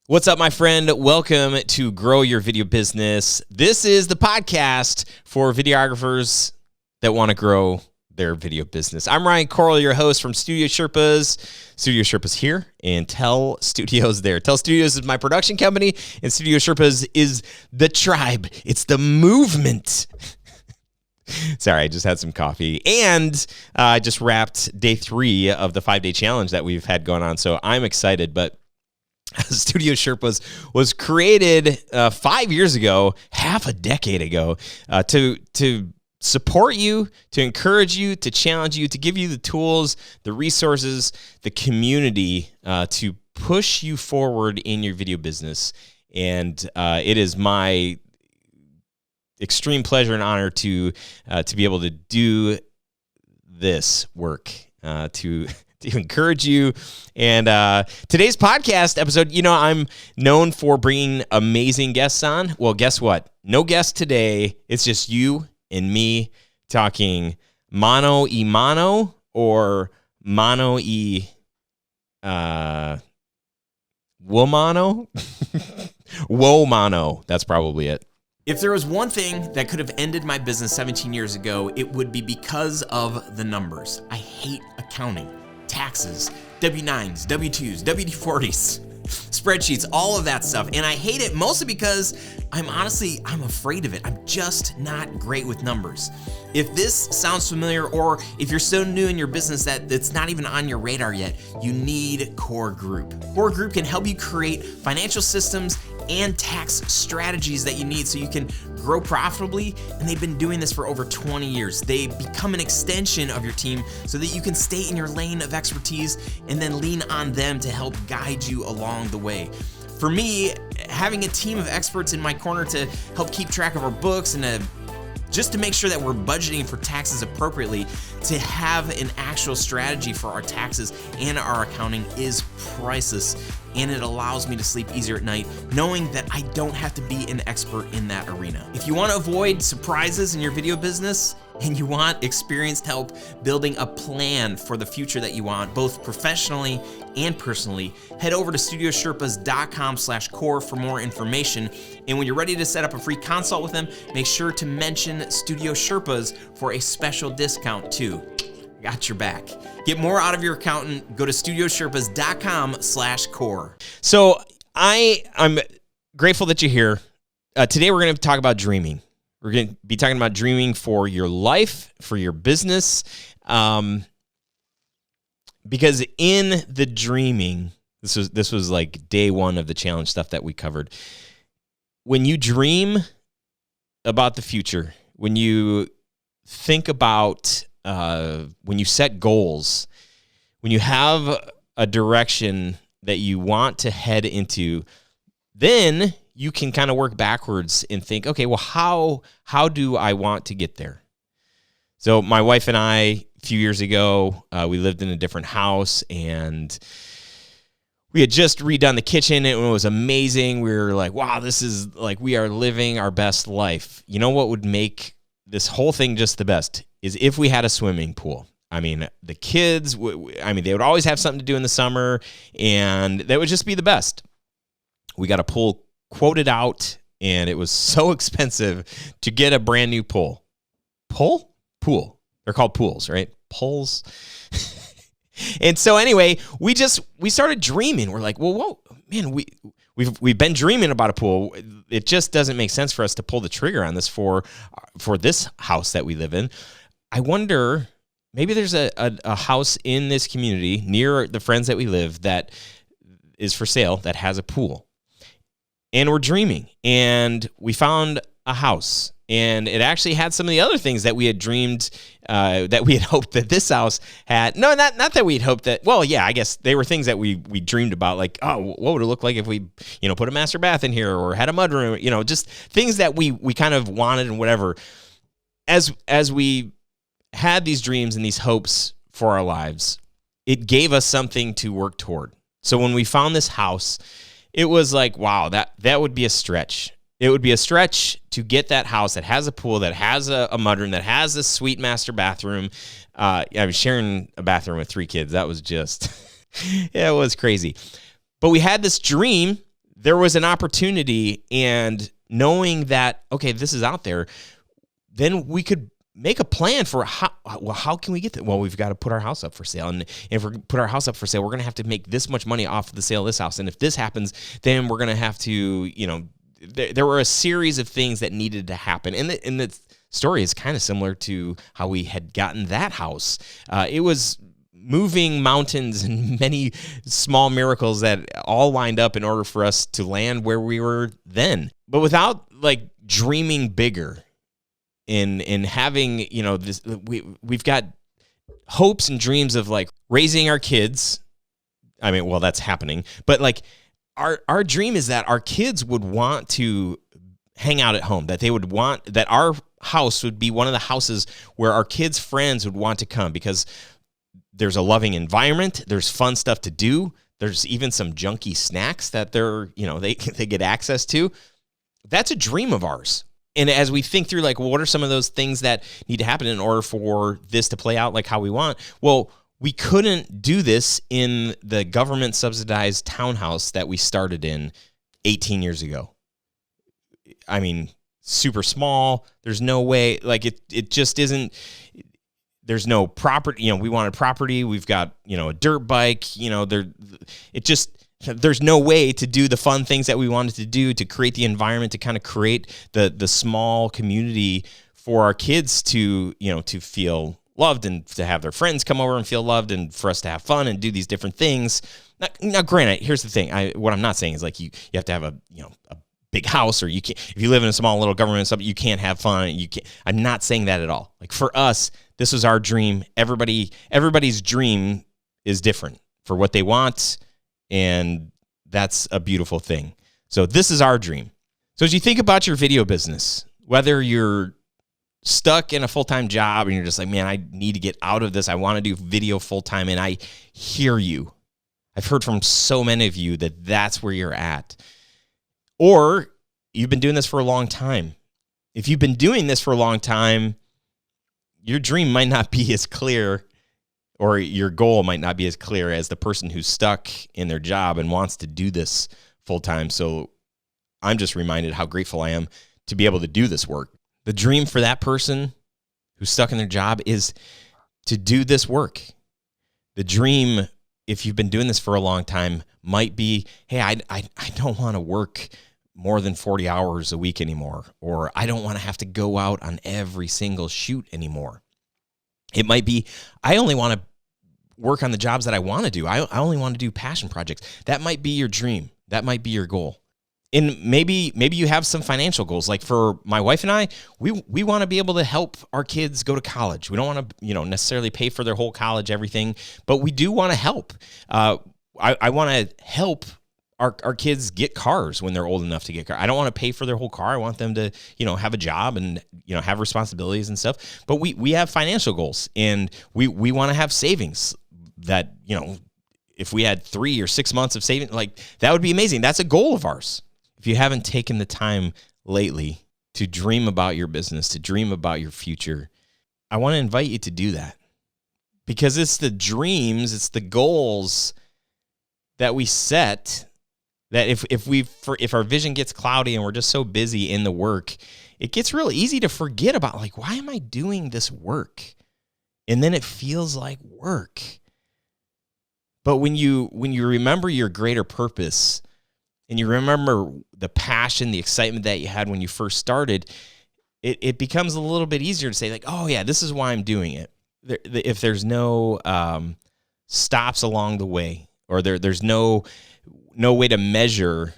What's up, my friend? Welcome to Grow Your Video Business. This is the podcast for videographers that want to grow their video business. I'm Ryan Corl, your host from Studio Sherpas. Studio Sherpas here and Tell Studios there. Tell Studios is my production company, and Studio Sherpas is the tribe. It's the movement. Sorry, I just had some coffee. And I just wrapped day 3 of the 5-day challenge that we've had going on, so I'm excited. But Studio Sherpas was created 5 years ago, half a decade ago, to support you, to encourage you, to challenge you, to give you the tools, the resources, the community to push you forward in your video business. And it is my extreme pleasure and honor to be able to do this work, to encourage you. And today's podcast episode, I'm known for bringing amazing guests on. Well, guess what? No guest today. It's just you and me talking mano y mano or mano y womano. Womano. That's probably it. If there was one thing that could have ended my business 17 years ago, it would be because of the numbers. I hate accounting. Taxes, W-9s, W-2s, W-40s, spreadsheets, all of that stuff. And I hate it mostly because I'm afraid of it. I'm just not great with numbers. If this sounds familiar, or if you're so new in your business that it's not even on your radar yet, you need Core Group. Core Group can help you create financial systems and tax strategies that you need so you can grow profitably, and they've been doing this for over 20 years. They become an extension of your team so that you can stay in your lane of expertise and then lean on them to help guide you along the way. For me, having a team of experts in my corner to help keep track of our books and just to make sure that we're budgeting for taxes appropriately, to have an actual strategy for our taxes and our accounting is priceless. And it allows me to sleep easier at night, knowing that I don't have to be an expert in that arena. If you want to avoid surprises in your video business, and you want experienced help building a plan for the future that you want, both professionally and personally, head over to studiosherpas.com/core for more information. And when you're ready to set up a free consult with them, make sure to mention Studio Sherpas for a special discount too. Got your back. Get more out of your accountant. Go to studiosherpas.com/core. So I'm grateful that you're here. Today we're going to talk about dreaming. We're going to be talking about dreaming for your life, for your business, because in the dreaming, this was like day 1 of the challenge stuff that we covered. When you dream about the future, when you think about, when you set goals, when you have a direction that you want to head into, then you can kind of work backwards and think, okay, well, how do I want to get there? So my wife and I, a few years ago, we lived in a different house, and we had just redone the kitchen. It was amazing. We were like, wow, this is like, we are living our best life. You know what would make this whole thing just the best is if we had a swimming pool. I mean, the kids, they would always have something to do in the summer, and that would just be the best. We got a pool quoted out, and it was so expensive to get a brand new pool. Pool. They're called pools, right? Pools. And so anyway, we started dreaming. We're like, well, whoa, man, we've been dreaming about a pool. It just doesn't make sense for us to pull the trigger on this for this house that we live in. I wonder, maybe there's a house in this community near the friends that we live that is for sale that has a pool. And we're dreaming, and we found a house, and it actually had some of the other things that we had dreamed, that we had hoped that this house had. No, not that we'd hoped that. Well, yeah, I guess they were things that we dreamed about, like, oh, what would it look like if we, put a master bath in here or had a mudroom, just things that we kind of wanted and whatever. As we had these dreams and these hopes for our lives, it gave us something to work toward. So when we found this house, it was like, wow, that would be a stretch. It would be a stretch to get that house that has a pool, that has a mudroom, that has a sweet master bathroom. I was sharing a bathroom with 3 kids. That was just, it was crazy. But we had this dream there was an opportunity, and knowing that, okay, this is out there, then we could make a plan for how can we get that? Well, we've got to put our house up for sale. And if we put our house up for sale, we're going to have to make this much money off of the sale of this house. And if this happens, then we're going to have to, there were a series of things that needed to happen. And the story is kind of similar to how we had gotten that house. It was moving mountains and many small miracles that all lined up in order for us to land where we were then. But without dreaming bigger, in having, this, we've got hopes and dreams of raising our kids. I mean, well, that's happening, but our dream is that our kids would want to hang out at home, that they would want, that our house would be one of the houses where our kids' friends would want to come, because there's a loving environment, there's fun stuff to do, there's even some junky snacks that they get access to. That's a dream of ours. And as we think through, what are some of those things that need to happen in order for this to play out how we want? Well, we couldn't do this in the government-subsidized townhouse that we started in 18 years ago. I mean, super small. There's no way, it just isn't. There's no property. We wanted property. We've got, a dirt bike. There's no way to do the fun things that we wanted to do, to create the environment, to kind of create the small community for our kids to feel loved, and to have their friends come over and feel loved, and for us to have fun and do these different things. Now granted, here's the thing. What I'm not saying is you have to have a big house, or you can't, if you live in a small little government something, you can't have fun. You can't. I'm not saying that at all. For us, this was our dream. Everybody's dream is different for what they want. And that's a beautiful thing. So this is our dream. So as you think about your video business, whether you're stuck in a full-time job and you're just man, I need to get out of this. I want to do video full-time. And I hear you. I've heard from so many of you that that's where you're at. Or you've been doing this for a long time. If you've been doing this for a long time, your dream might not be as clear, or your goal might not be as clear as the person who's stuck in their job and wants to do this full time. So I'm just reminded how grateful I am to be able to do this work. The dream for that person who's stuck in their job is to do this work. The dream, if you've been doing this for a long time, might be, hey, I don't want to work more than 40 hours a week anymore, or I don't want to have to go out on every single shoot anymore. It might be, I only want to work on the jobs that I want to do. I only want to do passion projects. That might be your dream. That might be your goal. And maybe you have some financial goals. For my wife and I, we want to be able to help our kids go to college. We don't want to, necessarily pay for their whole college, everything, but we do want to help. I want to help our kids get cars when they're old enough to get cars. I don't want to pay for their whole car. I want them to, have a job and, have responsibilities and stuff. But we have financial goals, and we want to have savings that, if we had 3 or 6 months of saving, that would be amazing. That's a goal of ours. If you haven't taken the time lately to dream about your business, to dream about your future, I want to invite you to do that, because it's the dreams, it's the goals that we set, that if our vision gets cloudy and we're just so busy in the work, it gets real easy to forget about why am I doing this work? And then it feels like work. But when you remember your greater purpose, and you remember the passion, the excitement that you had when you first started, it becomes a little bit easier to say oh yeah, this is why I'm doing it. If there's no stops along the way, or there's no way to measure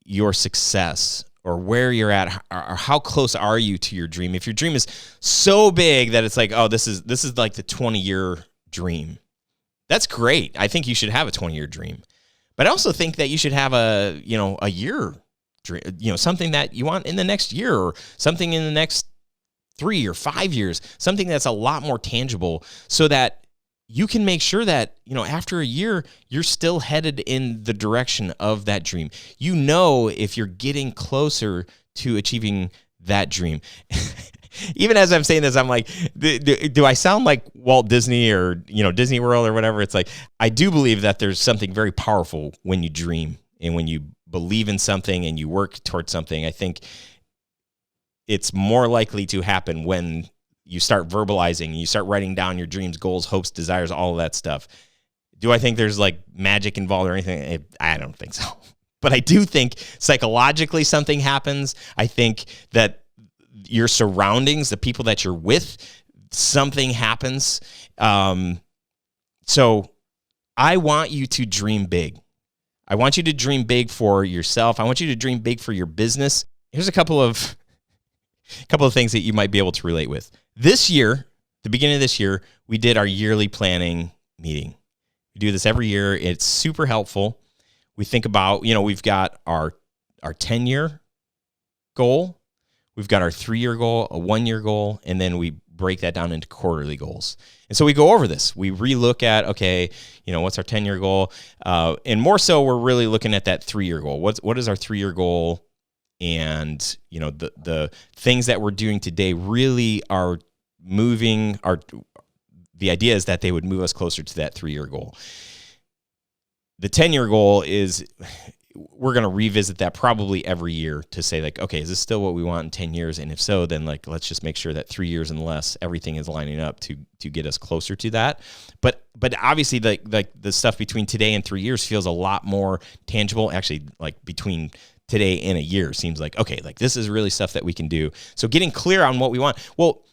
your success, or where you're at, or how close are you to your dream. If your dream is so big that it's this is the 20-year dream, that's great. I think you should have a 20-year dream. But I also think that you should have a year dream, something that you want in the next year, or something in the next 3 or 5 years, something that's a lot more tangible, so that you can make sure that, after a year, you're still headed in the direction of that dream. If you're getting closer to achieving that dream. Even as I'm saying this, I'm do I sound like Walt Disney or, Disney World or whatever? It's I do believe that there's something very powerful when you dream and when you believe in something and you work towards something, I think it's more likely to happen when you start verbalizing, you start writing down your dreams, goals, hopes, desires, all of that stuff. Do I think there's like magic involved or anything? I don't think so. But I do think psychologically something happens. I think that your surroundings, the people that you're with, something happens. So I want you to dream big. I want you to dream big for yourself. I want you to dream big for your business. Here's a couple of things that you might be able to relate with. This year, the beginning of this year, we did our yearly planning meeting. We do this every year. It's super helpful. We think about, we've got our 10-year goal. We've got our 3-year goal, a 1-year goal, and then we break that down into quarterly goals. And so we go over this. We relook at, okay, what's our 10-year goal? And more so, we're really looking at that 3-year goal. What is our 3-year goal? And, the things that we're doing today really are moving the idea is that they would move us closer to that 3-year goal. The 10-year goal is we're going to revisit that probably every year to say like, okay, is this still what we want in 10 years? And if so, then like, let's just make sure that 3 years and less, everything is lining up to get us closer to that. But obviously the stuff between today and 3 years feels a lot more tangible. Actually, like between today and a year seems like, okay, like this is really stuff that we can do. So getting clear on what we want. Well,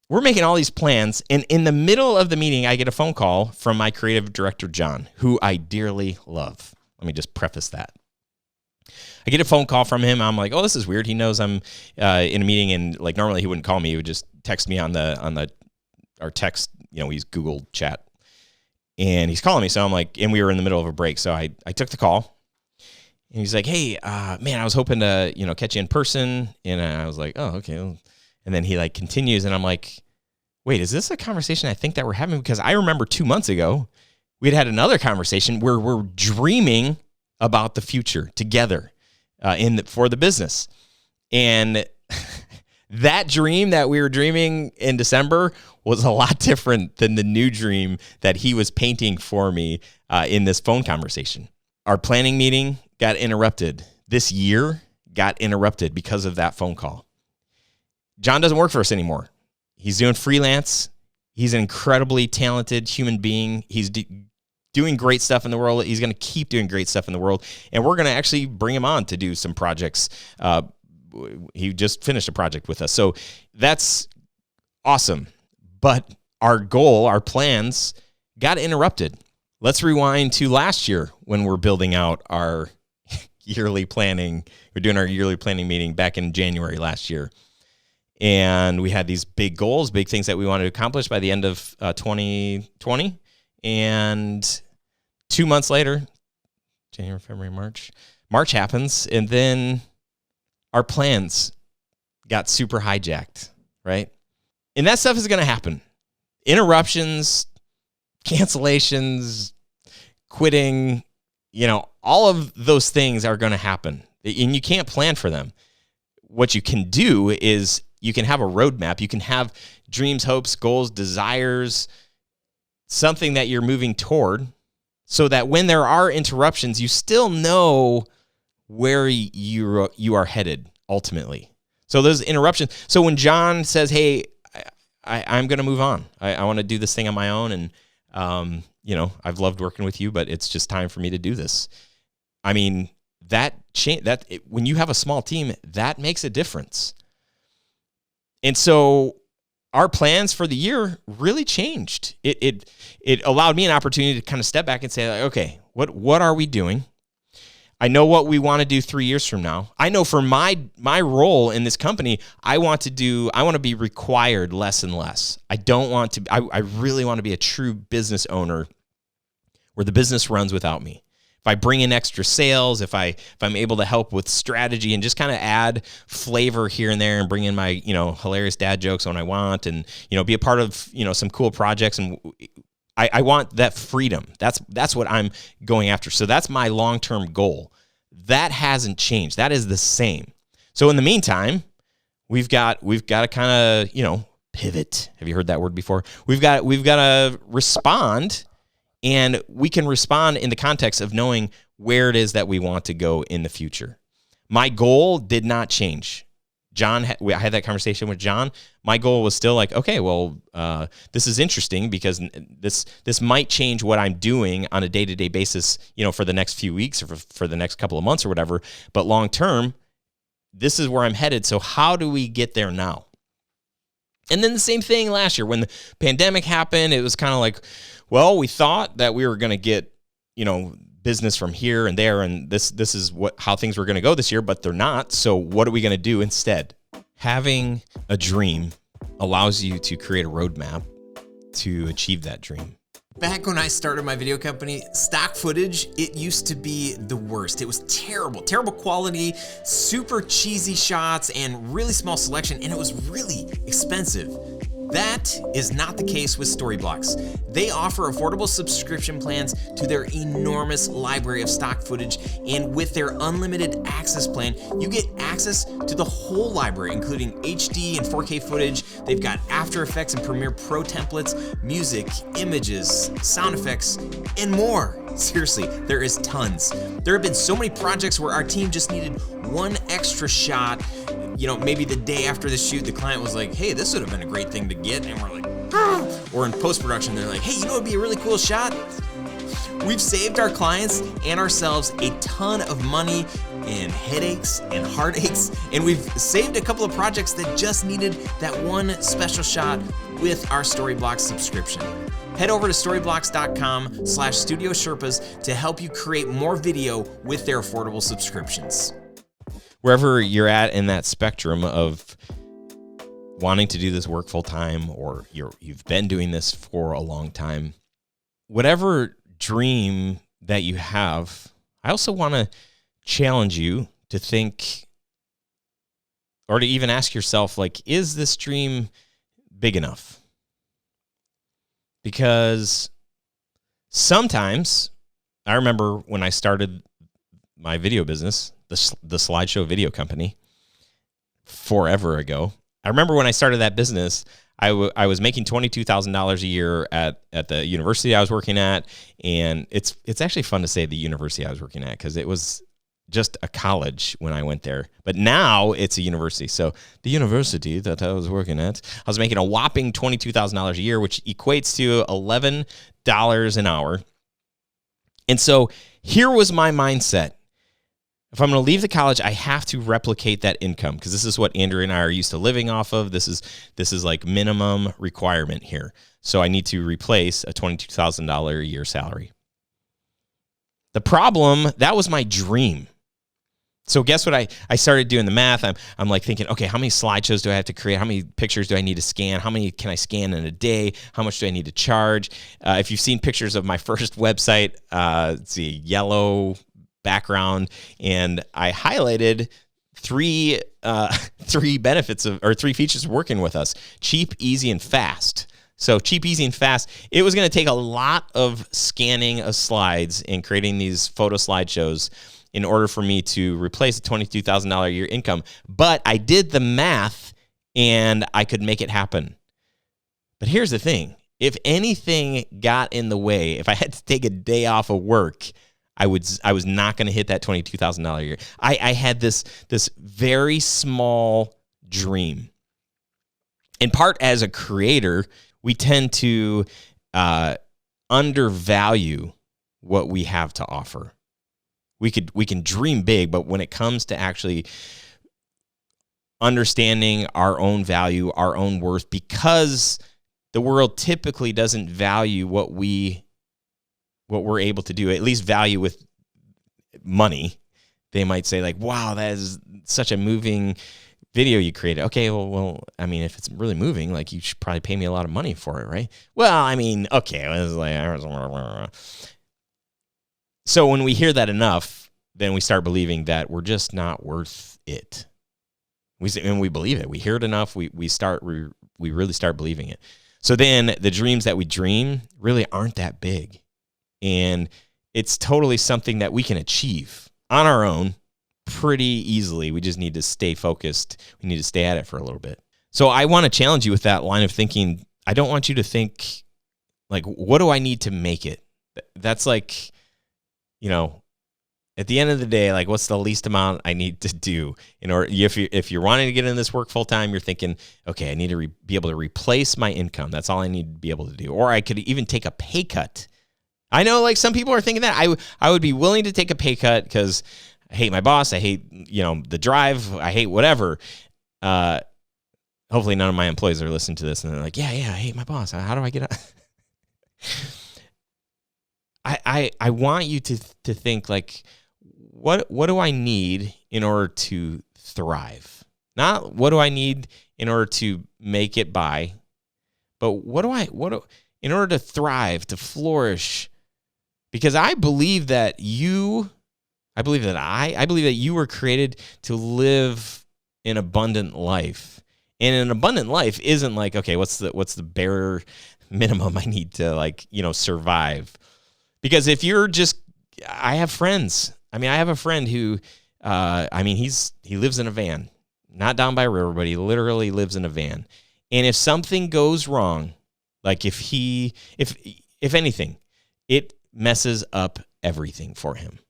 we're making all these plans, and in the middle of the meeting, I get a phone call from my creative director, John, who I dearly love. Let me just preface that. I get a phone call from him. I'm like, oh, this is weird. He knows I'm in a meeting, and like normally he wouldn't call me. He would just text me on our text. We use Google Chat, and he's calling me. So I'm like, and we were in the middle of a break, so I took the call. And he's like, hey, man, I was hoping to catch you in person, and I was like, oh, okay. And then he like continues, and I'm like, wait, is this a conversation I think that we're having? Because I remember 2 months ago, we had another conversation where we're dreaming about the future together for the business. And that dream that we were dreaming in December was a lot different than the new dream that he was painting for me in this phone conversation. Our planning meeting got interrupted. This year got interrupted because of that phone call. John doesn't work for us anymore. He's doing freelance. He's an incredibly talented human being. He's doing great stuff in the world. He's going to keep doing great stuff in the world. And we're going to actually bring him on to do some projects. He just finished a project with us. So that's awesome. But our goal, our plans got interrupted. Let's rewind to last year when we're building out our yearly planning. We're doing our yearly planning meeting back in January last year. And we had these big goals, big things that we wanted to accomplish by the end of 2020. And 2 months later, January, February, March happens. And then our plans got super hijacked, right? And that stuff is going to happen. Interruptions, cancellations, quitting, all of those things are going to happen. And you can't plan for them. What you can do is you can have a roadmap. You can have dreams, hopes, goals, desires, something that you're moving toward so that when there are interruptions, you still know where you are headed ultimately. So those interruptions. So when John says, hey, I'm going to move on. I want to do this thing on my own. And, I've loved working with you, but it's just time for me to do this. I mean, when you have a small team, that makes a difference. And so our plans for the year really changed. It allowed me an opportunity to kind of step back and say, like, okay, what are we doing? I know what we want to do 3 years from now. I know for my role in this company, I want to be required less and less. I really want to be a true business owner where the business runs without me. If I bring in extra sales, if I'm able to help with strategy and just kind of add flavor here and there and bring in my, hilarious dad jokes when I want and, be a part of, some cool projects. And I want that freedom. That's what I'm going after. So that's my long-term goal. That hasn't changed. That is the same. So in the meantime, we've got to kind of, pivot. Have you heard that word before? We've got to respond. And we can respond in the context of knowing where it is that we want to go in the future. My goal did not change. I had that conversation with John. My goal was still like, okay, well, this is interesting because this might change what I'm doing on a day-to-day basis, for the next few weeks or for the next couple of months or whatever. But long term, this is where I'm headed. So how do we get there now? And then the same thing last year when the pandemic happened, it was kind of like, well, we thought that we were going to get, business from here and there, and this is how things were going to go this year, but they're not. So what are we going to do instead? Having a dream allows you to create a roadmap to achieve that dream. Back when I started my video company, stock footage, it used to be the worst. It was terrible quality, super cheesy shots, and really small selection, and it was really expensive. That is not the case with Storyblocks. They offer affordable subscription plans to their enormous library of stock footage, and with their unlimited access plan, you get access to the whole library, including HD and 4K footage. They've got After Effects and Premiere Pro templates, music, images, sound effects, and more. Seriously, there is tons. There have been so many projects where our team just needed one extra shot. Maybe the day after the shoot, the client was like, hey, this would have been a great thing to get. And we're like, or in post-production, they're like, hey, it'd be a really cool shot. We've saved our clients and ourselves a ton of money and headaches and heartaches. And we've saved a couple of projects that just needed that one special shot with our Storyblocks subscription. Head over to storyblocks.com/Studio Sherpas to help you create more video with their affordable subscriptions. Wherever you're at in that spectrum of wanting to do this work full time, or you've been doing this for a long time, whatever dream that you have, I also want to challenge you to think, or to even ask yourself, like, is this dream big enough? Because sometimes, I remember when I started my video business, the slideshow video company, forever ago. I remember when I started that business, I was making $22,000 a year at the university I was working at, and it's actually fun to say the university I was working at because it was just a college when I went there, but now it's a university. So the university that I was working at, I was making a whopping $22,000 a year, which equates to $11 an hour. And so here was my mindset. If I'm going to leave the college, I have to replicate that income because this is what Andrew and I are used to living off of. This is like minimum requirement here. So I need to replace a $22,000 a year salary. The problem, that was my dream. So guess what? I started doing the math. I'm like thinking, okay, how many slideshows do I have to create? How many pictures do I need to scan? How many can I scan in a day? How much do I need to charge? If you've seen pictures of my first website, it's a yellow background, and I highlighted three benefits or three features of working with us: cheap, easy, and fast. So cheap, easy, and fast. It was going to take a lot of scanning of slides and creating these photo slideshows in order for me to replace a $22,000 a year income. But I did the math and I could make it happen. But here's the thing. If anything got in the way, if I had to take a day off of work, I was not going to hit that $22,000 a year. I had this very small dream. In part, as a creator, we tend to undervalue what we have to offer. We can dream big, but when it comes to actually understanding our own value, our own worth, because the world typically doesn't value what we're able to do, at least value with money. They might say like, wow, that is such a moving video you created. Okay, well, I mean, if it's really moving, like, you should probably pay me a lot of money for it, right? Well, I mean, okay. It was like, so when we hear that enough, then we start believing that we're just not worth it. We believe it. We hear it enough. We really start believing it. So then the dreams that we dream really aren't that big. And it's totally something that we can achieve on our own pretty easily. We just need to stay focused. We need to stay at it for a little bit. So I want to challenge you with that line of thinking. I don't want you to think like, what do I need to make it? That's like, At the end of the day, like, what's the least amount I need to do in order? If you're wanting to get in this work full time, you're thinking, okay, I need to be able to replace my income. That's all I need to be able to do. Or I could even take a pay cut. I know, like, some people are thinking that I would be willing to take a pay cut because I hate my boss. I hate, the drive. I hate whatever. Hopefully none of my employees are listening to this and they're like, yeah, I hate my boss. How do I get out? I want you to think, like, what do I need in order to thrive? Not what do I need in order to make it by, but in order to thrive, to flourish? Because I believe that you were created to live an abundant life. And an abundant life isn't like, okay, what's the bare minimum I need to, like, survive? Because if you're I have friends. I mean, I have a friend who, he lives in a van, not down by a river, but he literally lives in a van. And if something goes wrong, like if anything, it messes up everything for him.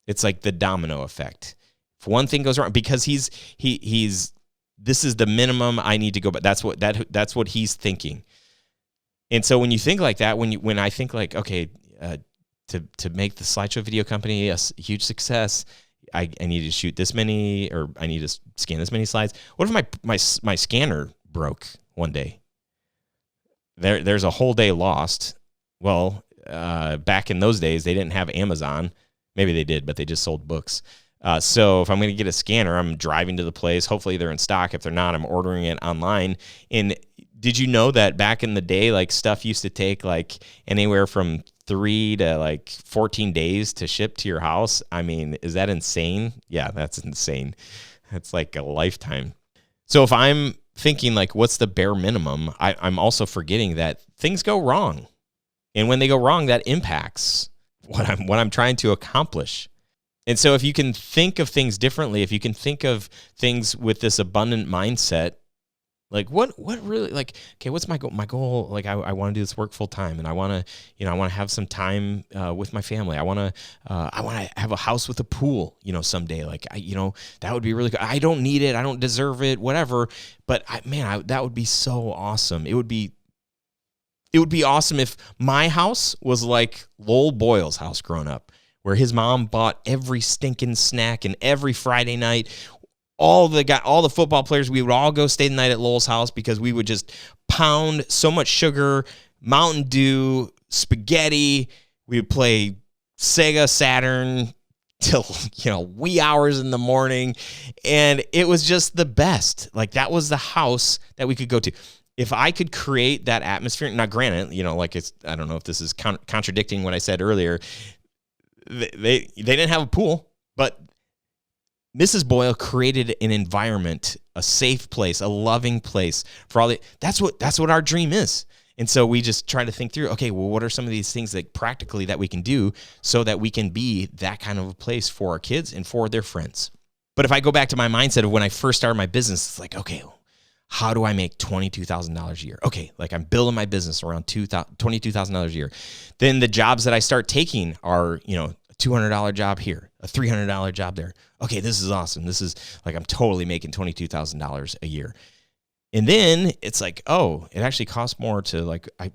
It's like the domino effect. If one thing goes wrong, because he's this is the minimum I need to go, but that's what he's thinking. And so when you think like that, when I think like, okay, to make the slideshow video company a huge success, I need to shoot this many, or I need to scan this many slides. What if my scanner broke one day? There's a whole day lost. Well, back in those days, they didn't have Amazon. Maybe they did, but they just sold books. So if I'm going to get a scanner, I'm driving to the place. Hopefully they're in stock. If they're not, I'm ordering it online. And did you know that back in the day, like, stuff used to take like anywhere from 3 to like 14 days to ship to your house? I mean, is that insane? Yeah, that's insane. That's like a lifetime. So if I'm thinking like, what's the bare minimum? I'm also forgetting that things go wrong. And when they go wrong, that impacts what I'm trying to accomplish. And so if you can think of things differently, if you can think of things with this abundant mindset, like what really, like, okay, what's my goal? My goal, like, I want to do this work full time, and I want to, have some time with my family. I want to have a house with a pool, someday. Like, that would be really good. I don't need it. I don't deserve it, whatever. But that would be so awesome. It would be awesome if my house was like Lowell Boyle's house growing up, where his mom bought every stinking snack, and every Friday night, all the football players, we would all go stay the night at Lowell's house because we would just pound so much sugar, Mountain Dew, spaghetti. We would play Sega Saturn till, wee hours in the morning. And it was just the best. Like, that was the house that we could go to. If I could create that atmosphere, now granted, I don't know if this is contradicting what I said earlier. They didn't have a pool, but Mrs. Boyle created an environment, a safe place, a loving place for all that's what our dream is. And so we just try to think through, okay, well, what are some of these things that practically that we can do so that we can be that kind of a place for our kids and for their friends? But if I go back to my mindset of when I first started my business, it's like, okay, how do I make $22,000 a year? Okay, like, I'm building my business around $22,000 a year. Then the jobs that I start taking are, a $200 job here, a $300 job there. Okay, this is awesome. This is like, I'm totally making $22,000 a year. And then it's like, oh, it actually costs more to, like, I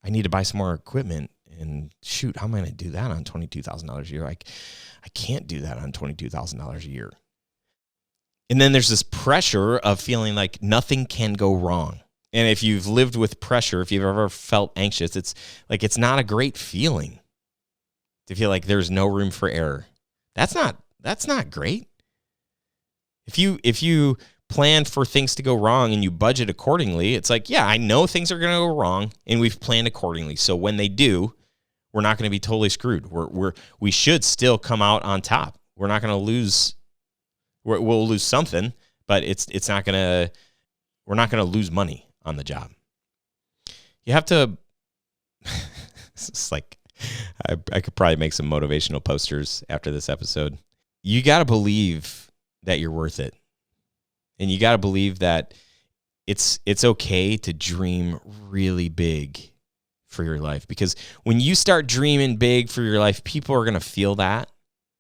need to buy some more equipment, and shoot, how am I going to do that on $22,000 a year? I can't do that on $22,000 a year. And then there's this pressure of feeling like nothing can go wrong. And if you've lived with pressure, if you've ever felt anxious, it's like, it's not a great feeling to feel like there's no room for error. That's not great. If you plan for things to go wrong and you budget accordingly, it's like, yeah, I know things are going to go wrong, and we've planned accordingly. So when they do, we're not going to be totally screwed. We should still come out on top. We're not going to lose. We'll lose something, but it's not gonna. We're not gonna lose money on the job. You have to. It's like, I could probably make some motivational posters after this episode. You got to believe that you're worth it, and you got to believe that it's okay to dream really big for your life. Because when you start dreaming big for your life, people are gonna feel that.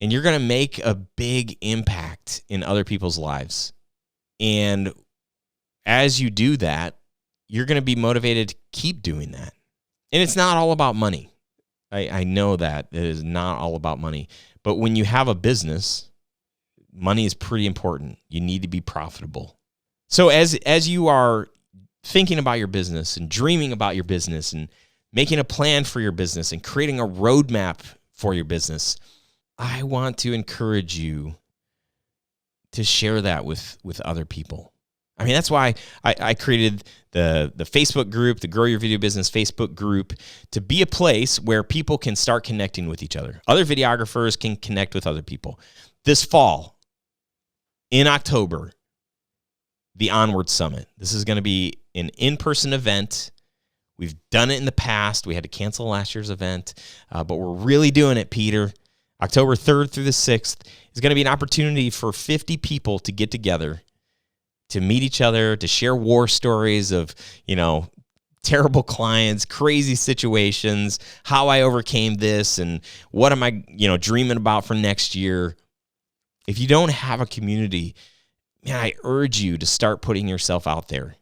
and you're going to make a big impact in other people's lives. And as you do that, you're going to be motivated to keep doing that. And it's not all about money. I know that it is not all about money. But when you have a business, money is pretty important. You need to be profitable. So as you are thinking about your business and dreaming about your business and making a plan for your business and creating a roadmap for your business, I want to encourage you to share that with other people. I mean, that's why I created the Facebook group, the Grow Your Video Business Facebook group, to be a place where people can start connecting with each other. Other videographers can connect with other people. This fall, in October, the Onward Summit. This is going to be an in-person event. We've done it in the past. We had to cancel last year's event, but we're really doing it, Peter. October 3rd through the 6th is going to be an opportunity for 50 people to get together, to meet each other, to share war stories of, terrible clients, crazy situations, how I overcame this, and what am I, dreaming about for next year. If you don't have a community, man, I urge you to start putting yourself out there.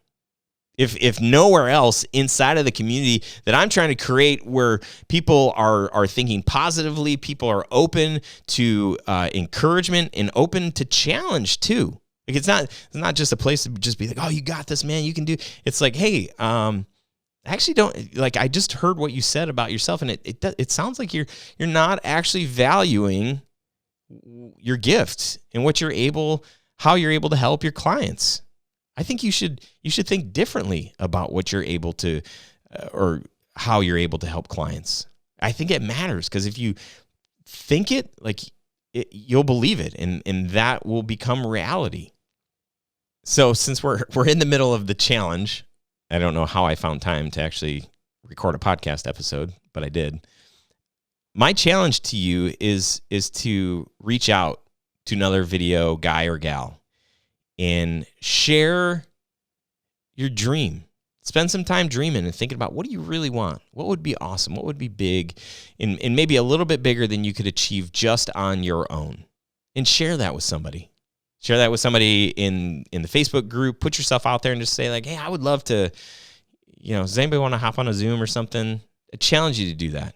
If nowhere else inside of the community that I'm trying to create, where people are thinking positively, people are open to encouragement and open to challenge too. Like it's not just a place to just be like, oh, you got this, man, you can do. It's like, hey, I actually don't, like, I just heard what you said about yourself, and it sounds like you're not actually valuing your gift and how you're able to help your clients. I think you should think differently about what you're able to, or how you're able to help clients. I think it matters, because if you think it, you'll believe it, and that will become reality. So since we're in the middle of the challenge, I don't know how I found time to actually record a podcast episode, but I did. My challenge to you is to reach out to another video guy or gal and share your dream. Spend some time dreaming and thinking about, what do you really want? What would be awesome? What would be big, and maybe a little bit bigger than you could achieve just on your own? And share that with somebody. Share that with somebody in the Facebook group. Put yourself out there and just say, like, hey, I would love to, does anybody want to hop on a Zoom or something? I challenge you to do that,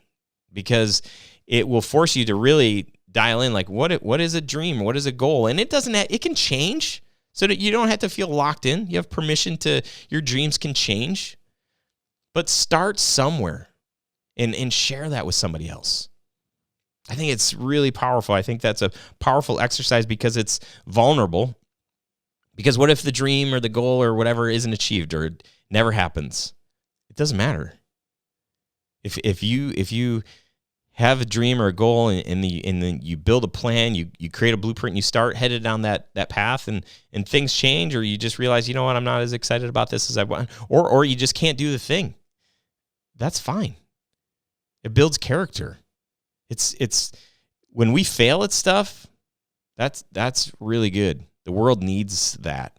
because it will force you to really dial in, like, what is a dream? What is a goal? And it can change, so that you don't have to feel locked in. You have permission your dreams can change, but start somewhere and share that with somebody else. I think it's really powerful. I think that's a powerful exercise, because it's vulnerable. Because what if the dream or the goal or whatever isn't achieved, or it never happens? It doesn't matter. If you have a dream or a goal, and then you build a plan, you create a blueprint, and you start headed down that path, and things change, or you just realize, you know what, I'm not as excited about this as I want, or you just can't do the thing. That's fine. It builds character. It's when we fail at stuff, that's really good. The world needs that.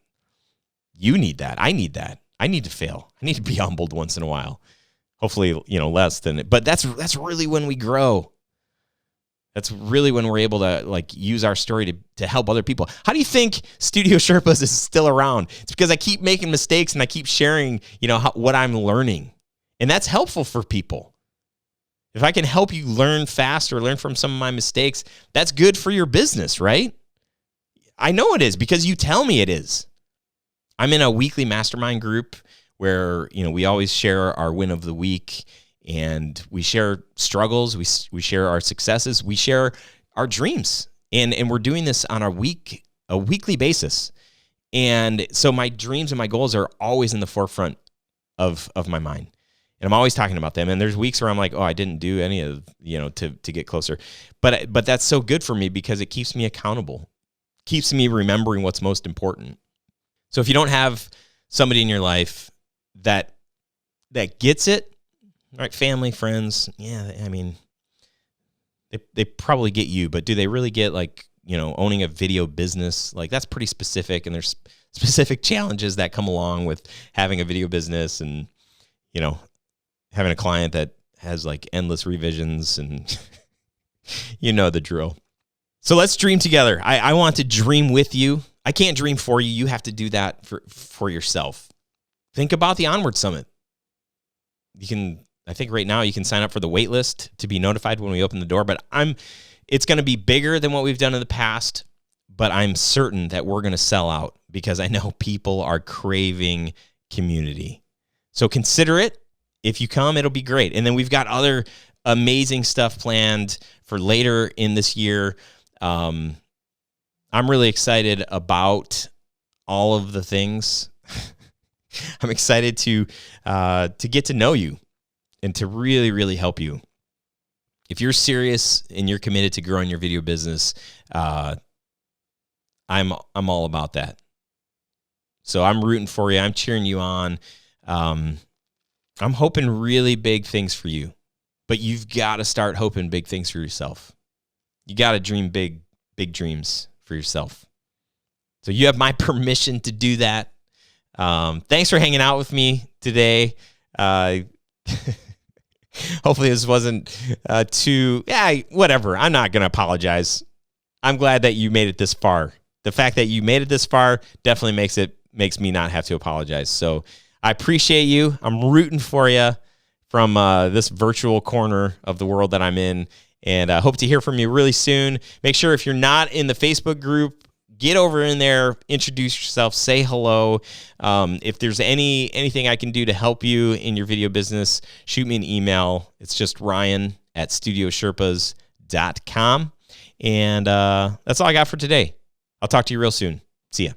You need that. I need that. I need to fail. I need to be humbled once in a while. Hopefully, less than it. But that's really when we grow. That's really when we're able to use our story to help other people. How do you think Studio Sherpas is still around? It's because I keep making mistakes and I keep sharing, what I'm learning. And that's helpful for people. If I can help you learn fast or learn from some of my mistakes, that's good for your business, right? I know it is, because you tell me it is. I'm in a weekly mastermind group where, we always share our win of the week, and we share struggles, we share our successes, we share our dreams. And we're doing this on a weekly basis. And so my dreams and my goals are always in the forefront of my mind. And I'm always talking about them. And there's weeks where I'm like, oh, I didn't do any of, to get closer. But that's so good for me, because it keeps me accountable, keeps me remembering what's most important. So if you don't have somebody in your life that gets it, like family, friends, yeah, I mean, they probably get you, but do they really get, owning a video business? That's pretty specific, and there's specific challenges that come along with having a video business, and, having a client that has endless revisions, and the drill. So let's dream together. I want to dream with you. I can't dream for you. You have to do that for yourself. Think about the Onward Summit. I think right now you can sign up for the wait list to be notified when we open the door, but it's going to be bigger than what we've done in the past, but I'm certain that we're going to sell out because I know people are craving community. So consider it. If you come, it'll be great. And then we've got other amazing stuff planned for later in this year. I'm really excited about all of the things. I'm excited to get to know you and to really, really help you. If you're serious and you're committed to growing your video business, I'm all about that. So I'm rooting for you. I'm cheering you on. I'm hoping really big things for you, but you've got to start hoping big things for yourself. You got to dream big dreams for yourself. So you have my permission to do that. Thanks for hanging out with me today. Hopefully this wasn't whatever. I'm not going to apologize. I'm glad that you made it this far. The fact that you made it this far definitely makes me not have to apologize. So I appreciate you. I'm rooting for you from this virtual corner of the world that I'm in, and I hope to hear from you really soon. Make sure if you're not in the Facebook group, get over in there, introduce yourself, say hello. If there's anything I can do to help you in your video business, shoot me an email. It's just ryan@studiosherpas.com. And that's all I got for today. I'll talk to you real soon. See ya.